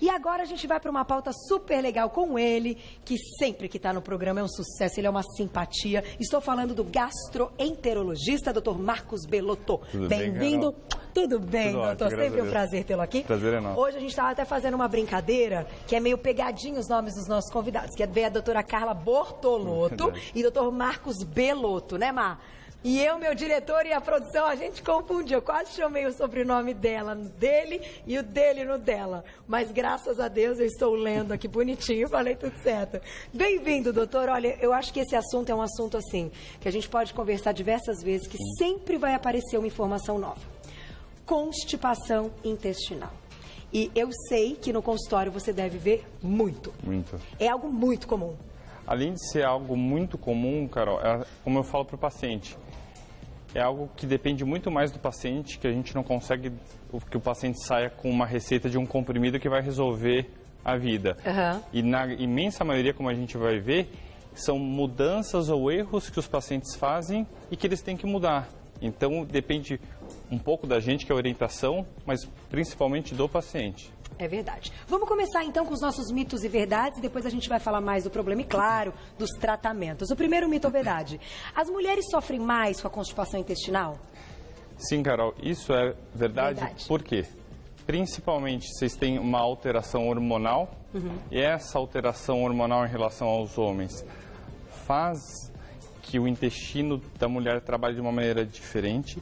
E agora a gente vai para uma pauta super legal com ele, que sempre que está no programa é um sucesso, ele é uma simpatia. Estou falando do gastroenterologista, Dr. Marcos Belotto. Bem-vindo. Tudo bem, Tudo doutor? ótimo, Sempre um prazer tê-lo aqui. Prazer é nosso. Hoje a gente estava até fazendo uma brincadeira, que é meio pegadinho os nomes dos nossos convidados, que veio a doutora Carla Bortolotto e doutor Marcos Belotto, né, Mar? E eu, meu diretor e a produção, a gente confundiu. Eu quase chamei o sobrenome dela no dele e o dele no dela. Mas graças a Deus eu estou lendo aqui bonitinho, falei tudo certo. Bem-vindo, doutor. Olha, eu acho que esse assunto é um assunto assim, que a gente pode conversar diversas vezes, que sempre vai aparecer uma informação nova. Constipação intestinal. E eu sei que no consultório você deve ver muito. Muito. É algo muito comum. Além de ser algo muito comum, Carol, como eu falo para o paciente, é algo que depende muito mais do paciente, que a gente não consegue que o paciente saia com uma receita de um comprimido que vai resolver a vida. E na imensa maioria, como a gente vai ver, são mudanças ou erros que os pacientes fazem e que eles têm que mudar. Então, depende um pouco da gente, que é a orientação, mas principalmente do paciente. É verdade. Vamos começar então com os nossos mitos e verdades, depois a gente vai falar mais do problema e, claro, dos tratamentos. O primeiro mito ou verdade: as mulheres sofrem mais com a constipação intestinal? Sim, Carol, isso é verdade. Por quê? Principalmente, vocês têm uma alteração hormonal, e essa alteração hormonal em relação aos homens faz que o intestino da mulher trabalhe de uma maneira diferente,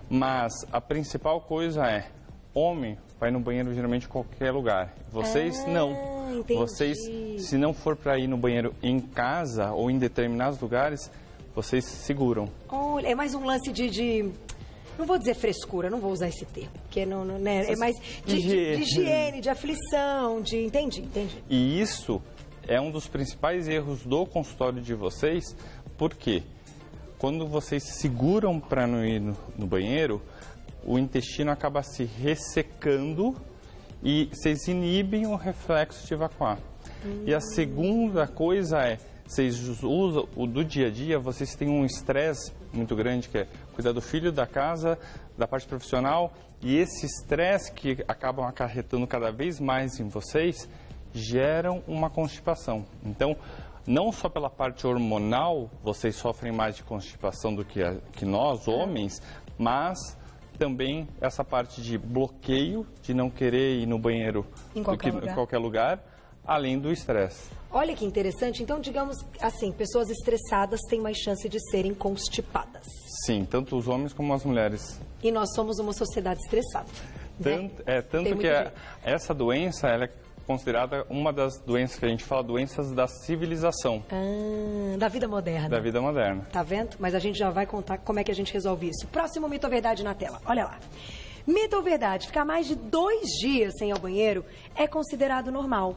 mas a principal coisa é: homem vai no banheiro geralmente em qualquer lugar. Vocês não. Entendi. Vocês, se não for para ir no banheiro em casa ou em determinados lugares, vocês seguram. Olha, é mais um lance de não vou dizer frescura, não vou usar esse termo, porque não, né? É mais de higiene, de aflição, de... Entendi. E isso é um dos principais erros do consultório de vocês, porque quando vocês seguram para não ir no banheiro, o intestino acaba se ressecando e vocês inibem o reflexo de evacuar. E a segunda coisa é, vocês usam o do dia a dia, vocês têm um estresse muito grande, que é cuidar do filho, da casa, da parte profissional, e esse estresse que acabam acarretando cada vez mais em vocês, geram uma constipação. Então, não só pela parte hormonal, vocês sofrem mais de constipação do que nós, homens, mas também essa parte de bloqueio, de não querer ir no banheiro em qualquer lugar, além do estresse. Olha que interessante. Então, digamos assim, pessoas estressadas têm mais chance de serem constipadas. Sim, tanto os homens como as mulheres. E nós somos uma sociedade estressada. Tanto que essa doença, ela é considerada uma das doenças que a gente fala, doenças da civilização. Da vida moderna. Da vida moderna. Tá vendo? Mas a gente já vai contar como é que a gente resolve isso. Próximo mito ou verdade na tela. Olha lá. Mito ou verdade: ficar mais de 2 dias sem ir ao banheiro é considerado normal?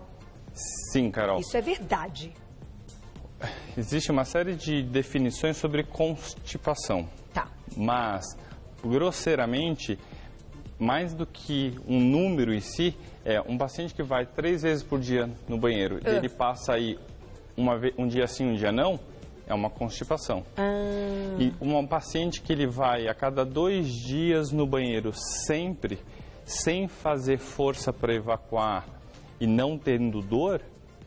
Sim, Carol. Isso é verdade. Existe uma série de definições sobre constipação. Tá. Mas, grosseiramente, mais do que um número em si, é um paciente que vai 3 vezes por dia no banheiro, ele passa aí um dia sim, um dia não, é uma constipação. E um paciente que ele vai a cada 2 dias no banheiro sempre, sem fazer força para evacuar e não tendo dor,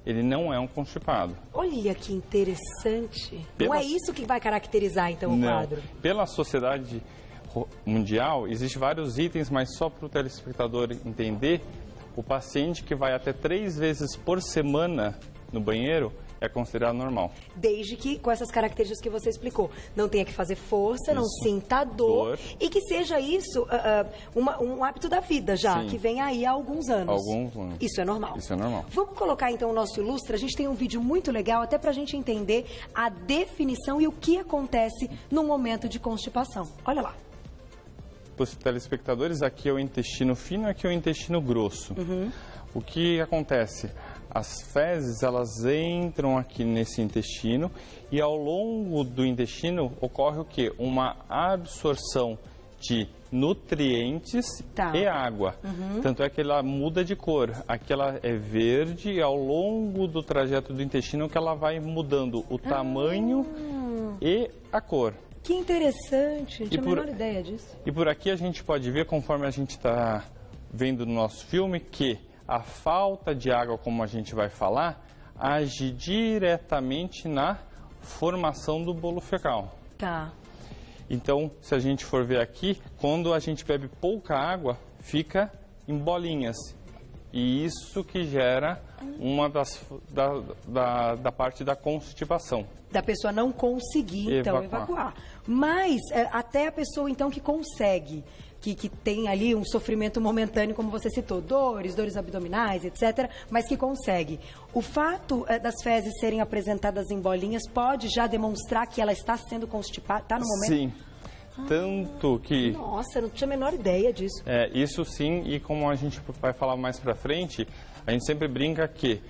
ele não é um constipado. Olha que interessante. Não é isso que vai caracterizar, então, o quadro? Pela sociedade mundial, existem vários itens, mas só para o telespectador entender, o paciente que vai até 3 vezes por semana no banheiro é considerado normal. Desde que, com essas características que você explicou, não tenha que fazer força, não sinta dor, e que seja isso um hábito da vida já, que vem aí há alguns anos. Isso é normal. Isso é normal. Vamos colocar então o nosso ilustre. A gente tem um vídeo muito legal, até pra gente entender a definição e o que acontece no momento de constipação. Olha lá. Para os telespectadores, aqui é o intestino fino, aqui é o intestino grosso. O que acontece? As fezes, elas entram aqui nesse intestino e ao longo do intestino ocorre o quê? Uma absorção de nutrientes e água. Tanto é que ela muda de cor. Aqui ela é verde e ao longo do trajeto do intestino que ela vai mudando o tamanho e a cor. Que interessante, não tinha a menor ideia disso. E por aqui a gente pode ver, conforme a gente está vendo no nosso filme, que a falta de água, como a gente vai falar, age diretamente na formação do bolo fecal. Tá. Então, se a gente for ver aqui, quando a gente bebe pouca água, fica em bolinhas. E isso que gera uma da parte da constipação. Da pessoa não conseguir, então, evacuar. Mas até a pessoa, então, que consegue, que tem ali um sofrimento momentâneo, como você citou, dores abdominais, etc., mas que consegue. O fato das fezes serem apresentadas em bolinhas pode já demonstrar que ela está sendo constipada? Está no momento? Sim. Tanto que... Nossa, eu não tinha a menor ideia disso. Isso sim, e como a gente vai falar mais pra frente, a gente sempre brinca que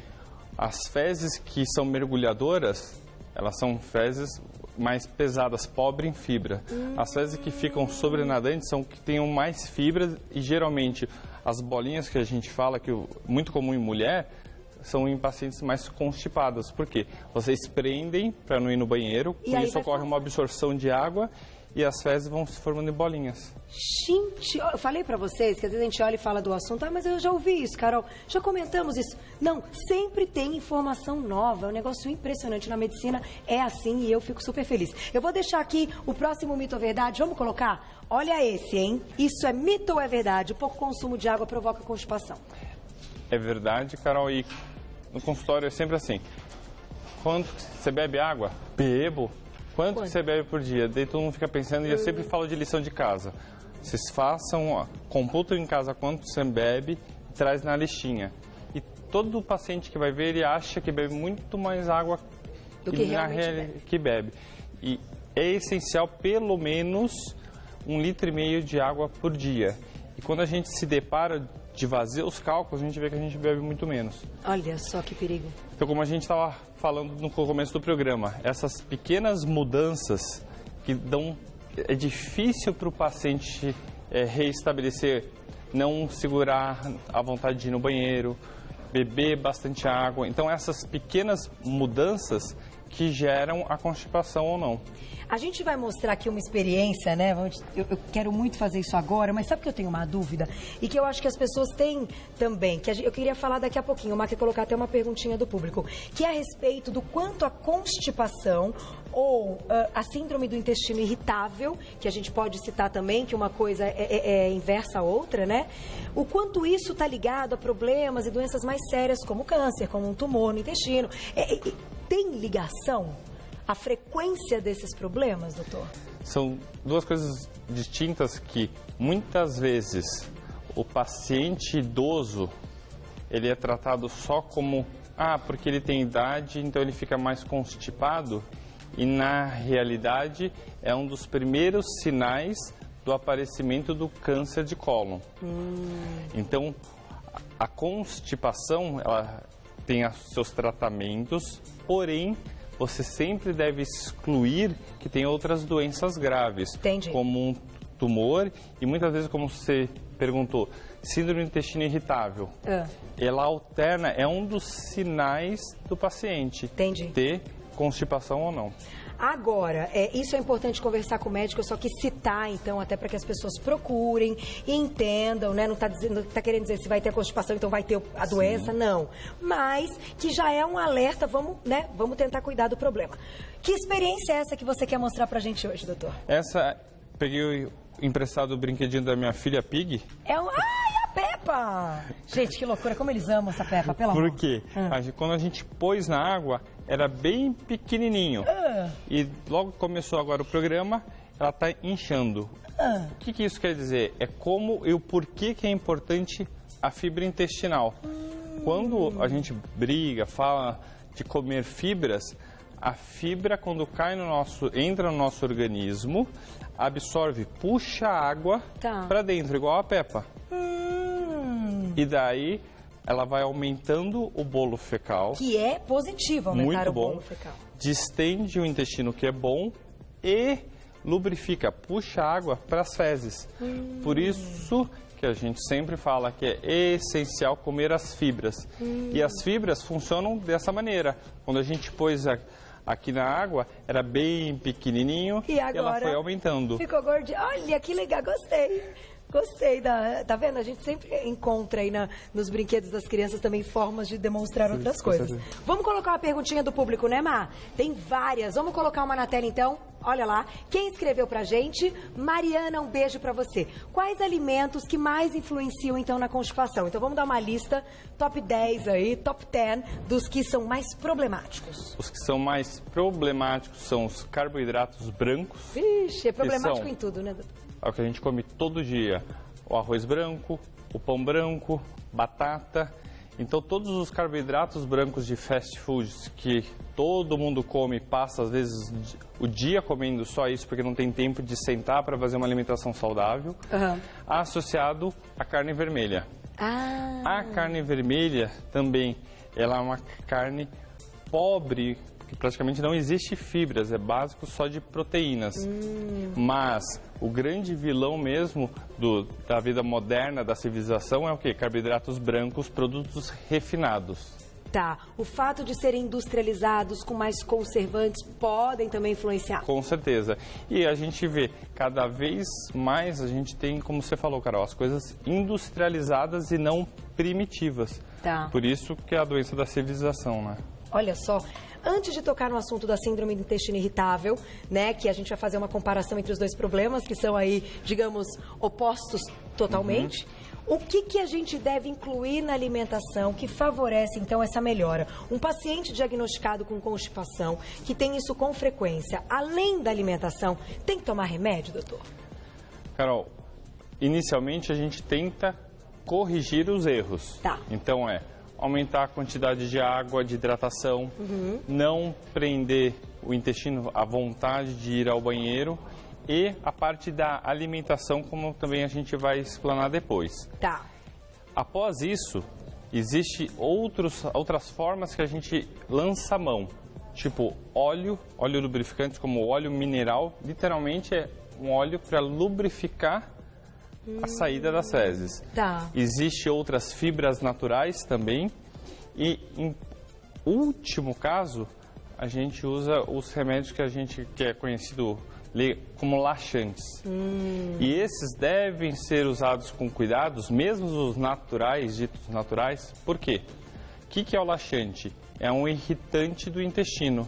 as fezes que são mergulhadoras, elas são fezes mais pesadas, pobre em fibra. As fezes que ficam sobrenadantes são que tenham mais fibras e geralmente as bolinhas que a gente fala, que é muito comum em mulher, são em pacientes mais constipados. Por quê? Vocês prendem para não ir no banheiro, com isso ocorre uma absorção de água e as fezes vão se formando em bolinhas. Gente, eu falei pra vocês que às vezes a gente olha e fala do assunto, mas eu já ouvi isso, Carol, já comentamos isso. Não, sempre tem informação nova, é um negócio impressionante na medicina, é assim e eu fico super feliz. Eu vou deixar aqui o próximo mito ou verdade, vamos colocar? Olha esse, hein? Isso é mito ou é verdade? O pouco consumo de água provoca constipação. É verdade, Carol, e no consultório é sempre assim. Quando você bebe água? Bebo. Quanto você bebe por dia? Daí todo mundo fica pensando, e eu sempre falo de lição de casa. Vocês façam, computam em casa quanto você bebe, traz na listinha. E todo paciente que vai ver, ele acha que bebe muito mais água do que realmente bebe. E é essencial pelo menos 1,5 litro de água por dia. E quando a gente se depara de fazer os cálculos, a gente vê que a gente bebe muito menos. Olha só que perigo. Então, como a gente estava falando no começo do programa, essas pequenas mudanças que dão... É difícil para o paciente reestabelecer, não segurar a vontade de ir no banheiro, beber bastante água. Então, essas pequenas mudanças que geram a constipação ou não. A gente vai mostrar aqui uma experiência, né? Eu quero muito fazer isso agora, mas sabe que eu tenho uma dúvida? E que eu acho que as pessoas têm também, que eu queria falar daqui a pouquinho, o Marco ia colocar até uma perguntinha do público, que é a respeito do quanto a constipação ou a síndrome do intestino irritável, que a gente pode citar também, que uma coisa é inversa à outra, né? O quanto isso está ligado a problemas e doenças mais sérias, como câncer, como um tumor no intestino. Tem ligação? A frequência desses problemas, doutor? São duas coisas distintas que muitas vezes o paciente idoso, ele é tratado só como, porque ele tem idade, então ele fica mais constipado, e na realidade é um dos primeiros sinais do aparecimento do câncer de cólon. Então, a constipação, ela tem seus tratamentos, porém, você sempre deve excluir que tem outras doenças graves. Entendi. Como um tumor e muitas vezes, como você perguntou, síndrome do intestino irritável. Ela alterna, é um dos sinais do paciente. Entendi. Ter constipação ou não. Agora, isso é importante conversar com o médico, eu só quis citar, então, até para que as pessoas procurem e entendam, né? Não está querendo dizer se vai ter constipação, então vai ter a doença, não. Mas que já é um alerta, vamos tentar cuidar do problema. Que experiência é essa que você quer mostrar pra gente hoje, doutor? Peguei emprestado o brinquedinho da minha filha Pig. Ai, a Peppa! Gente, que loucura, como eles amam essa Peppa, pelo amor. Por quê? Quando a gente pôs na água, era bem pequenininho. E logo que começou agora o programa, ela está inchando. O que isso quer dizer? É como e o porquê que é importante a fibra intestinal. Quando a gente briga, fala de comer fibras, a fibra, quando entra no nosso organismo, absorve, puxa a água para dentro, igual a Peppa. E daí ela vai aumentando o bolo fecal. Que é positivo aumentar o bolo fecal. Distende o intestino, que é bom, e lubrifica, puxa água para as fezes. Por isso que a gente sempre fala que é essencial comer as fibras. E as fibras funcionam dessa maneira. Quando a gente pôs aqui na água, era bem pequenininho e agora ela foi aumentando. Ficou gordinho. Olha, que legal, gostei. Gostei tá vendo? A gente sempre encontra aí nos brinquedos das crianças também formas de demonstrar outras coisas. Vamos colocar uma perguntinha do público, né, Mar? Tem várias. Vamos colocar uma na tela, então? Olha lá. Quem escreveu pra gente? Mariana, um beijo pra você. Quais alimentos que mais influenciam, então, na constipação? Então, vamos dar uma lista, top 10 aí, top 10, dos que são mais problemáticos. Os que são mais problemáticos são os carboidratos brancos. Vixe, é problemático em tudo, né, doutor? É o que a gente come todo dia. O arroz branco, o pão branco, batata. Então, todos os carboidratos brancos de fast foods que todo mundo come, passa às vezes o dia comendo só isso porque não tem tempo de sentar para fazer uma alimentação saudável, associado à carne vermelha. A carne vermelha também, ela é uma carne pobre, que praticamente não existe fibras, é básico só de proteínas. Mas o grande vilão mesmo da vida moderna, da civilização, é o quê? Carboidratos brancos, produtos refinados. Tá. O fato de serem industrializados com mais conservantes podem também influenciar? Com certeza. E a gente vê, cada vez mais a gente tem, como você falou, Carol, as coisas industrializadas e não primitivas. Tá. Por isso que é a doença da civilização, né? Olha só, antes de tocar no assunto da síndrome do intestino irritável, né, que a gente vai fazer uma comparação entre os dois problemas, que são aí, digamos, opostos totalmente, o que a gente deve incluir na alimentação que favorece, então, essa melhora? Um paciente diagnosticado com constipação, que tem isso com frequência, além da alimentação, tem que tomar remédio, doutor? Carol, inicialmente a gente tenta corrigir os erros. Tá. Então aumentar a quantidade de água, de hidratação, não prender o intestino à vontade de ir ao banheiro e a parte da alimentação, como também a gente vai explanar depois. Tá. Após isso, existem outras formas que a gente lança a mão, tipo óleo lubrificante, como óleo mineral, literalmente é um óleo para lubrificar a saída das fezes. Tá. Existem outras fibras naturais também e, em último caso, a gente usa os remédios que é conhecido como laxantes. E esses devem ser usados com cuidados, mesmo os naturais, ditos naturais. Por quê? O que é o laxante? É um irritante do intestino.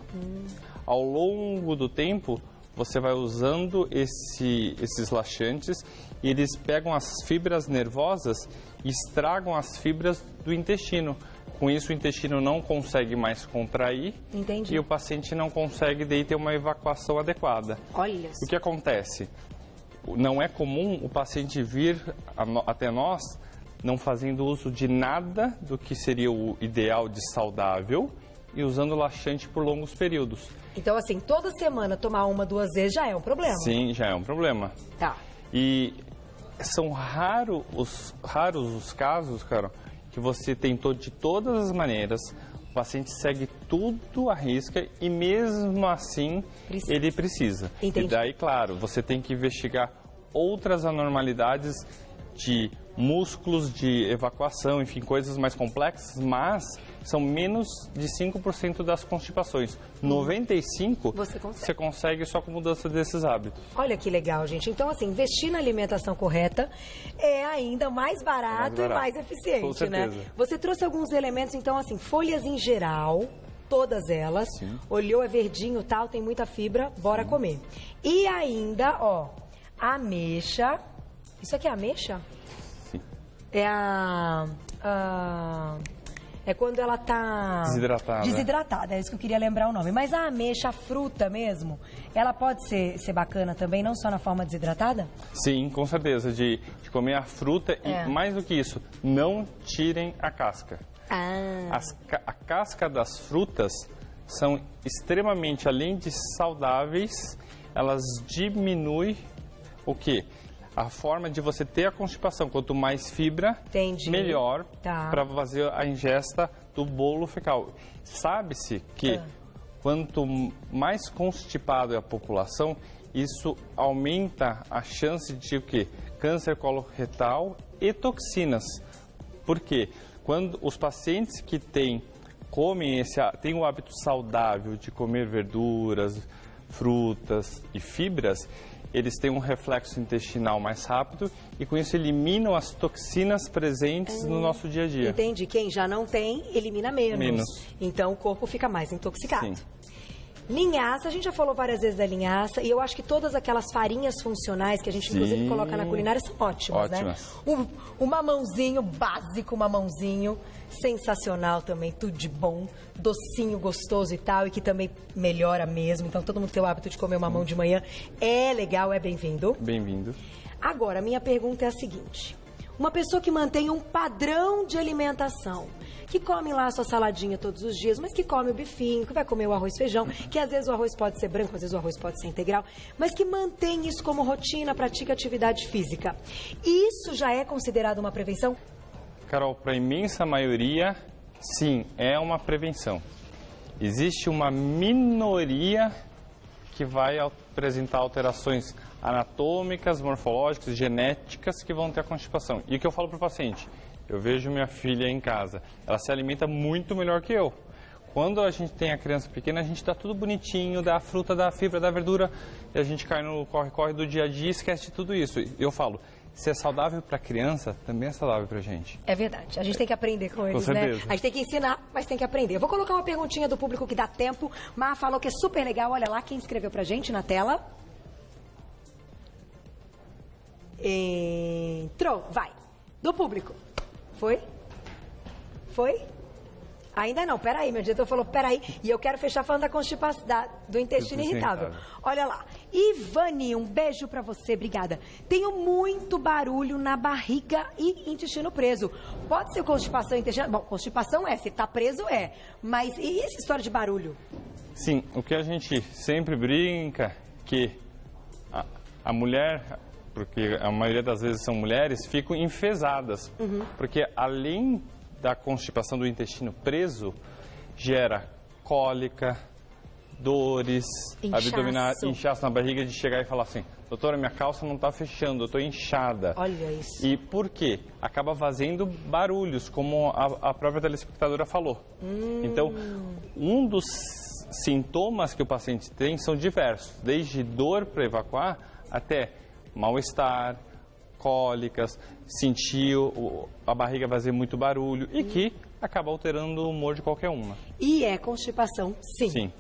Ao longo do tempo, você vai usando esses laxantes e eles pegam as fibras nervosas e estragam as fibras do intestino. Com isso, o intestino não consegue mais contrair. Entendi. E o paciente não consegue daí ter uma evacuação adequada. Olha. O que acontece? Não é comum o paciente vir até nós não fazendo uso de nada do que seria o ideal de saudável e usando laxante por longos períodos. Então, assim, toda semana tomar 1, 2 vezes já é um problema? Sim, já é um problema. Tá. E são raros os casos, cara, que você tentou de todas as maneiras, o paciente segue tudo à risca e mesmo assim ele precisa. Entendi. E daí, claro, você tem que investigar outras anormalidades de músculos, de evacuação, enfim, coisas mais complexas, mas são menos de 5% das constipações. 95% você consegue só com mudança desses hábitos. Olha que legal, gente. Então, assim, investir na alimentação correta é ainda mais barato e mais eficiente, com certeza, né? Você trouxe alguns elementos, então, assim, folhas em geral, todas elas. Sim. Olhou, é verdinho, tal, tem muita fibra, bora comer. E ainda, ó, ameixa. Isso aqui é ameixa? Sim. É é quando ela tá desidratada, é isso que eu queria lembrar o nome. Mas a ameixa, a fruta mesmo, ela pode ser bacana também, não só na forma desidratada? Sim, com certeza, de comer a fruta e mais do que isso, não tirem a casca. A casca das frutas são extremamente, além de saudáveis, elas diminuem o quê? A forma de você ter a constipação, quanto mais fibra, melhor para fazer a ingesta do bolo fecal. Sabe-se que quanto mais constipado é a população, isso aumenta a chance de o quê? Câncer coloretal e toxinas. Por quê? Quando os pacientes que têm o hábito saudável de comer verduras, frutas e fibras, eles têm um reflexo intestinal mais rápido e com isso eliminam as toxinas presentes no nosso dia a dia. Entendi. Quem já não tem, elimina menos. Então o corpo fica mais intoxicado. Sim. Linhaça, a gente já falou várias vezes da linhaça e eu acho que todas aquelas farinhas funcionais que a gente inclusive coloca na culinária são ótimas, né? O mamãozinho básico, mamãozinho, sensacional também, tudo de bom, docinho, gostoso e tal, e que também melhora mesmo. Então todo mundo tem o hábito de comer o mamão de manhã, é legal, é bem-vindo. Bem-vindo. Agora, minha pergunta é a seguinte: uma pessoa que mantém um padrão de alimentação, que come lá a sua saladinha todos os dias, mas que come o bifinho, que vai comer o arroz e feijão, que às vezes o arroz pode ser branco, às vezes o arroz pode ser integral, mas que mantém isso como rotina, pratica atividade física. Isso já é considerado uma prevenção? Carol, para a imensa maioria, sim, é uma prevenção. Existe uma minoria que vai apresentar alterações anatômicas, morfológicas, genéticas que vão ter a constipação. E o que eu falo para o paciente? Eu vejo minha filha em casa, ela se alimenta muito melhor que eu. Quando a gente tem a criança pequena, a gente dá tudo bonitinho, dá a fruta, dá a fibra, dá a verdura, e a gente cai no corre-corre do dia a dia e esquece de tudo isso. E eu falo, se é saudável para a criança, também é saudável para a gente. É verdade, a gente tem que aprender com eles, certeza, né? A gente tem que ensinar, mas tem que aprender. Eu vou colocar uma perguntinha do público que dá tempo. Mar falou que é super legal, olha lá quem escreveu pra gente na tela. Entrou, vai. Do público. Foi? Foi? Ainda não, peraí, meu diretor falou, peraí. E eu quero fechar falando da constipação, do intestino irritável. Olha lá. Ivani, um beijo pra você, obrigada. Tenho muito barulho na barriga e intestino preso. Pode ser constipação intestinal? Bom, constipação é, se tá preso é. Mas e essa história de barulho? Sim, o que a gente sempre brinca que a mulher, porque a maioria das vezes são mulheres, ficam enfesadas. Porque além da constipação do intestino preso, gera cólica, dores, abdominais, inchaço na barriga, de chegar e falar assim, doutora, minha calça não está fechando, eu estou inchada. Olha isso. E por quê? Acaba fazendo barulhos, como a própria telespectadora falou. Então, um dos sintomas que o paciente tem são diversos, desde dor para evacuar até mal-estar, cólicas, sentir a barriga fazer muito barulho e que acaba alterando o humor de qualquer uma. E é constipação, sim. Sim.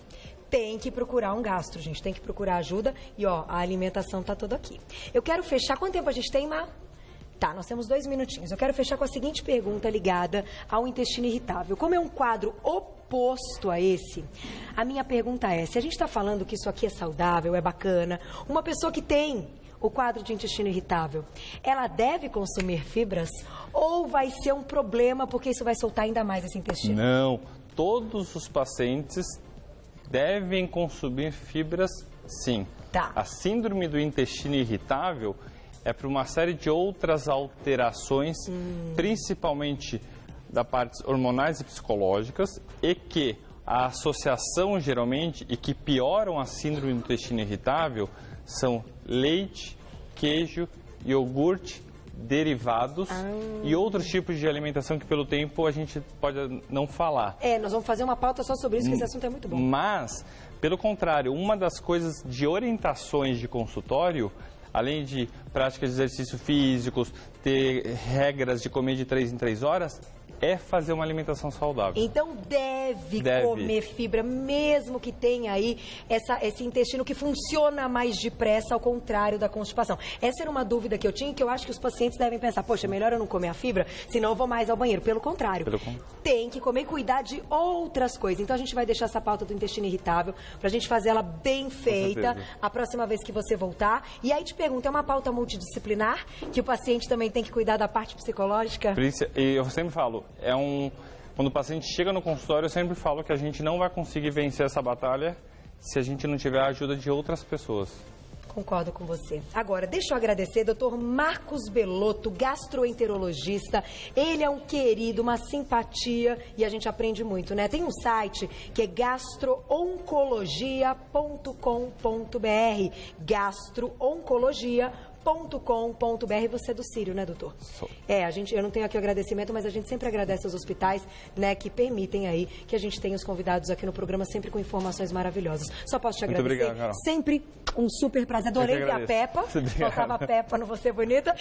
Tem que procurar um gastro, gente. Tem que procurar ajuda. E, ó, a alimentação tá toda aqui. Eu quero fechar... Quanto tempo a gente tem, Mar? Tá, nós temos 2 minutinhos. Eu quero fechar com a seguinte pergunta ligada ao intestino irritável. Como é um quadro oposto a esse, a minha pergunta é, se a gente está falando que isso aqui é saudável, é bacana, uma pessoa que tem o quadro de intestino irritável, ela deve consumir fibras ou vai ser um problema porque isso vai soltar ainda mais esse intestino? Não, todos os pacientes devem consumir fibras, sim. Tá. A síndrome do intestino irritável é por uma série de outras alterações, principalmente da partes hormonais e psicológicas, e que a associação geralmente, e que pioram a síndrome do intestino irritável, são leite, queijo, iogurte, derivados e outros tipos de alimentação que pelo tempo a gente pode não falar. Nós vamos fazer uma pauta só sobre isso, que esse assunto é muito bom. Mas, pelo contrário, uma das coisas de orientações de consultório, além de práticas de exercícios físicos, ter regras de comer de 3 em 3 horas, é fazer uma alimentação saudável. Então deve comer fibra, mesmo que tenha aí esse intestino que funciona mais depressa, ao contrário da constipação. Essa era uma dúvida que eu tinha, que eu acho que os pacientes devem pensar, poxa, melhor eu não comer a fibra, senão eu vou mais ao banheiro. Pelo contrário, tem que comer e cuidar de outras coisas. Então a gente vai deixar essa pauta do intestino irritável pra gente fazer ela bem feita a próxima vez que você voltar. E aí te pergunto, é uma pauta multidisciplinar, que o paciente também tem que cuidar da parte psicológica? E eu sempre falo, quando o paciente chega no consultório, eu sempre falo que a gente não vai conseguir vencer essa batalha se a gente não tiver a ajuda de outras pessoas. Concordo com você. Agora, deixa eu agradecer, Dr. Marcos Belotto, gastroenterologista. Ele é um querido, uma simpatia e a gente aprende muito, né? Tem um site que é gastrooncologia.com.br, gastrooncologia.com.br. Você é do Sírio, né, doutor? Sou. Eu não tenho aqui o agradecimento, mas a gente sempre agradece aos hospitais, né, que permitem aí que a gente tenha os convidados aqui no programa sempre com informações maravilhosas. Só posso te agradecer. Muito obrigado, Carol. Sempre um super prazer. Adorei ver a Peppa. Obrigado. Faltava a Peppa no Você Bonita.